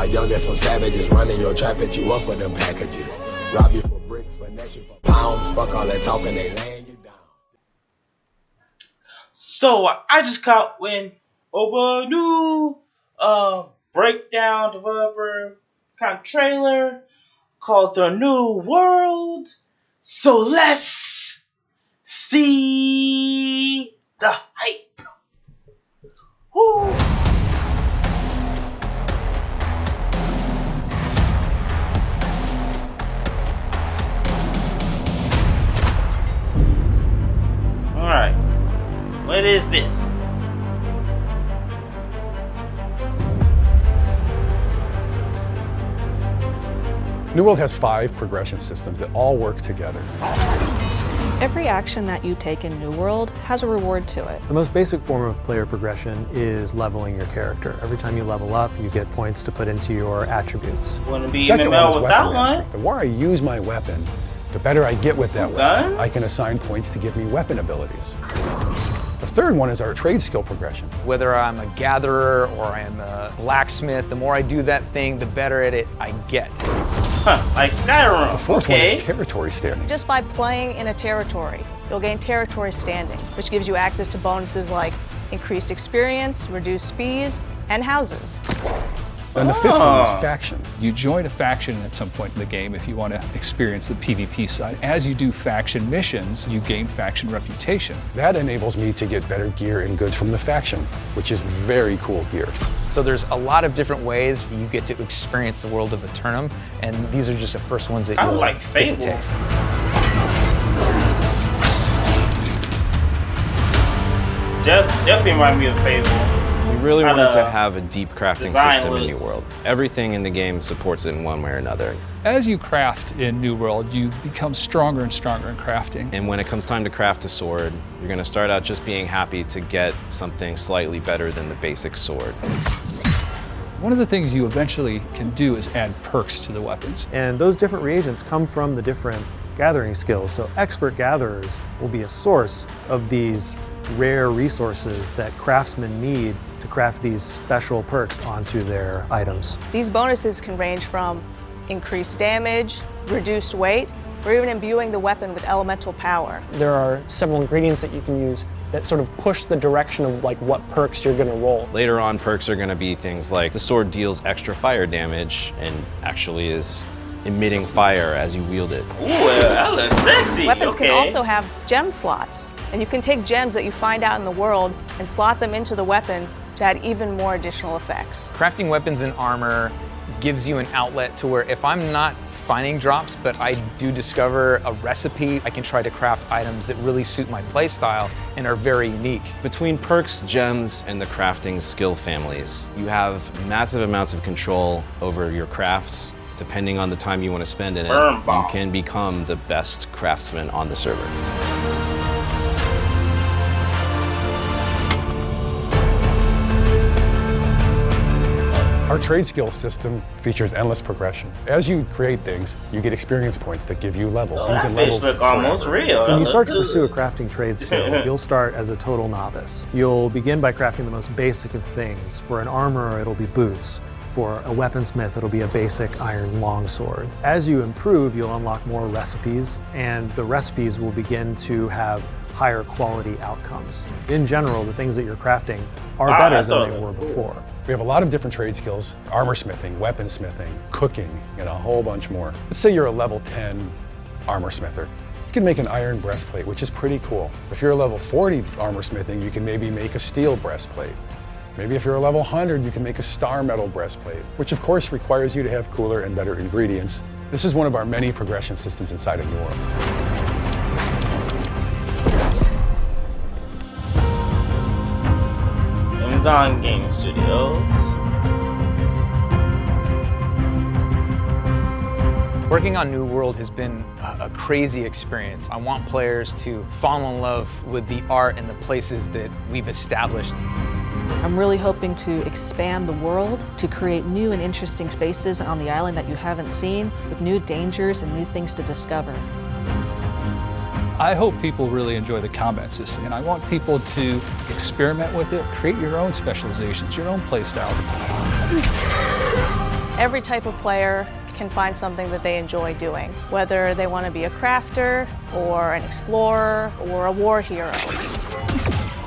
my youngest, some savages running your trap at you up with them packages. Rob you for bricks, finesse you for pounds. Fuck all that talking, they laying you down. So I just caught wind over a new breakdown developer kind of trailer called The New World. So let's see the hype. Woo. Alright. What is this? New World has 5 progression systems that all work together. Every action that you take in New World has a reward to it. The most basic form of player progression is leveling your character. Every time you level up, you get points to put into your attributes. Wanna be Second one MMO is without weapon one? mastery. The more I use my weapon, the better I get with that weapon. I can assign points to give me weapon abilities. The third one is our trade skill progression. Whether I'm a gatherer or I'm a blacksmith, the more I do that thing, the better at it I get. Huh, like Skyrim. The fourth one is territory standing. Just by playing in a territory, you'll gain territory standing, which gives you access to bonuses like increased experience, reduced fees, and houses. And the fifth one is factions. You join a faction at some point in the game if you want to experience the PvP side. As you do faction missions, you gain faction reputation. That enables me to get better gear and goods from the faction, which is very cool gear. So there's a lot of different ways you get to experience the world of Eternum, and these are just the first ones that you'll like get to Fable. taste. Definitely remind me of Fable. We really wanted to have a deep crafting design system in looks. New World. Everything in the game supports it in one way or another. As you craft in New World, you become stronger and stronger in crafting. And when it comes time to craft a sword, you're going to start out just being happy to get something slightly better than the basic sword. One of the things you eventually can do is add perks to the weapons. And those different reagents come from the different gathering skills. So expert gatherers will be a source of these rare resources that craftsmen need to craft these special perks onto their items. These bonuses can range from increased damage, reduced weight, or even imbuing the weapon with elemental power. There are several ingredients that you can use that sort of push the direction of like what perks you're gonna roll. Later on, perks are going to be things like the sword deals extra fire damage and actually is emitting fire as you wield it. Ooh, that looks sexy. Weapons Okay. can also have gem slots, and you can take gems that you find out in the world and slot them into the weapon to add even more additional effects. Crafting weapons and armor gives you an outlet to where if I'm not finding drops, but I do discover a recipe, I can try to craft items that really suit my playstyle and are very unique. Between perks, gems, and the crafting skill families, you have massive amounts of control over your crafts. Depending on the time you want to spend in it, you can become the best craftsman on the server. Our trade skill system features endless progression. As you create things, you get experience points that give you levels. Oh, you that can fish level look almost forever. real. When you start to pursue a crafting trade skill, you'll start as a total novice. You'll begin by crafting the most basic of things. For an armorer, it'll be boots. For a weaponsmith, it'll be a basic iron longsword. As you improve, you'll unlock more recipes, and the recipes will begin to have higher quality outcomes. In general, the things that you're crafting are better than they were before. We have a lot of different trade skills: armor smithing, weaponsmithing, cooking, and a whole bunch more. Let's say you're a level 10 armor smither. You can make an iron breastplate, which is pretty cool. If you're a level 40 armor smithing, you can maybe make a steel breastplate. Maybe if you're a level 100, you can make a star metal breastplate, which of course requires you to have cooler and better ingredients. This is one of our many progression systems inside of New World. Amazon Game Studios. Working on New World has been a crazy experience. I want players to fall in love with the art and the places that we've established. I'm really hoping to expand the world, to create new and interesting spaces on the island that you haven't seen, with new dangers and new things to discover. I hope people really enjoy the combat system, and I want people to experiment with it, create your own specializations, your own playstyles. Every type of player can find something that they enjoy doing, whether they want to be a crafter or an explorer or a war hero.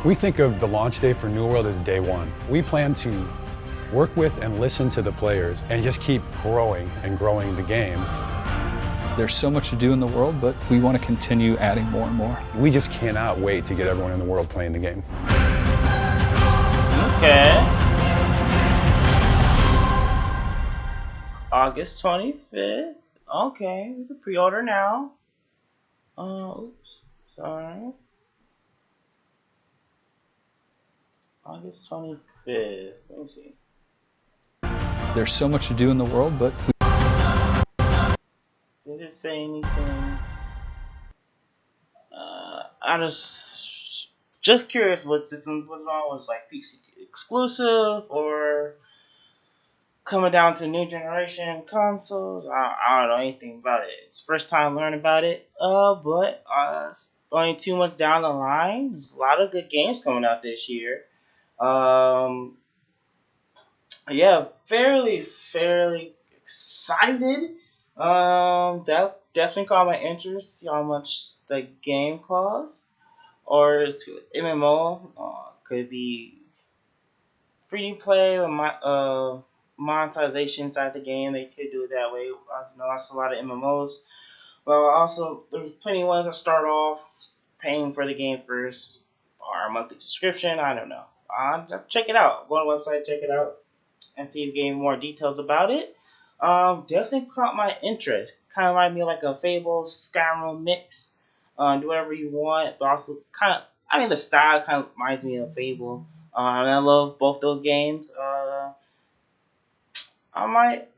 We think of the launch day for New World as day one. We plan to work with and listen to the players and just keep growing and growing the game. There's so much to do in the world, but we want to continue adding more and more. We just cannot wait to get everyone in the world playing the game. Okay. August 25th. Okay, we can pre-order now. Oops, sorry. August 25th. Let me see. There's so much to do in the world, but Did it say anything? I just curious what system was on. Was like PC exclusive or coming down to new generation consoles? I don't know anything about it. It's first time learning about it. But only 2 months down the line, there's a lot of good games coming out this year. Yeah, fairly excited. That definitely caught my interest. See how much the game costs, or it's MMO. Could be free to play or monetization inside the game. They could do it that way. I know that's a lot of MMOs. Well, also there's plenty of ones that start off paying for the game first or a monthly subscription. I don't know. Check it out. Go on the website, check it out, and see if you gain more details about it. Definitely caught my interest. Kind of remind me of like a Fable Skyrim mix. Do whatever you want, but also the style kind of reminds me of Fable. And I love both those games. I might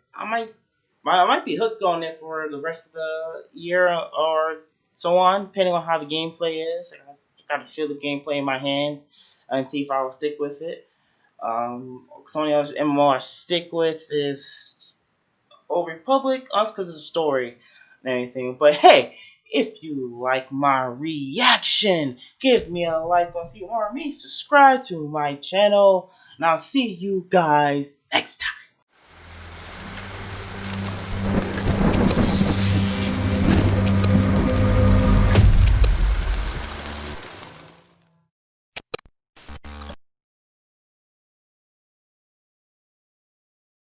be hooked on it for the rest of the year or so on, depending on how the gameplay is. I got to feel the gameplay in my hands and see if I will stick with it. Some of the other MMO I stick with is Old Republic, us because of the story and everything. But hey, if you like my reaction, give me a like on see more of me. Subscribe to my channel, and I'll see you guys next time.